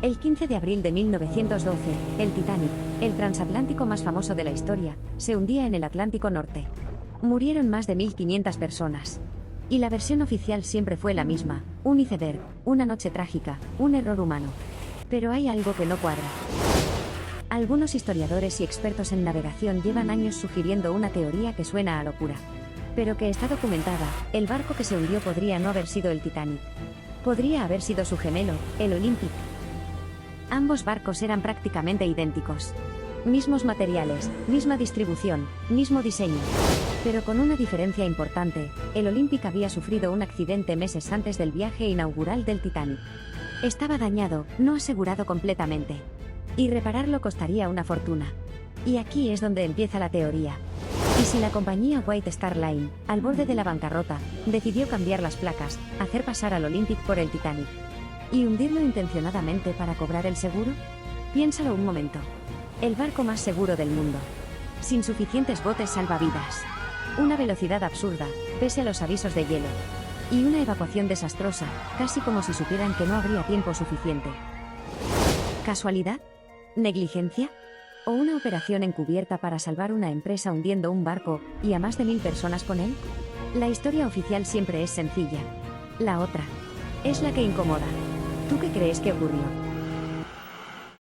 El 15 de abril de 1912, el Titanic, el transatlántico más famoso de la historia, se hundía en el Atlántico Norte. Murieron más de 1.500 personas. Y la versión oficial siempre fue la misma: un iceberg, una noche trágica, un error humano. Pero hay algo que no cuadra. Algunos historiadores y expertos en navegación llevan años sugiriendo una teoría que suena a locura, pero que está documentada. El barco que se hundió podría no haber sido el Titanic. Podría haber sido su gemelo, el Olympic. Ambos barcos eran prácticamente idénticos. Mismos materiales, misma distribución, mismo diseño. Pero con una diferencia importante: el Olympic había sufrido un accidente meses antes del viaje inaugural del Titanic. Estaba dañado, no asegurado completamente. Y repararlo costaría una fortuna. Y aquí es donde empieza la teoría. ¿Y si la compañía White Star Line, al borde de la bancarrota, decidió cambiar las placas, hacer pasar al Olympic por el Titanic y hundirlo intencionadamente para cobrar el seguro? Piénsalo un momento. El barco más seguro del mundo, sin suficientes botes salvavidas, una velocidad absurda, pese a los avisos de hielo, y una evacuación desastrosa, casi como si supieran que no habría tiempo suficiente. ¿Casualidad? ¿Negligencia? ¿O una operación encubierta para salvar una empresa hundiendo un barco, y a más de 1.000 personas con él? La historia oficial siempre es sencilla. La otra es la que incomoda. ¿Tú qué crees que ocurrió?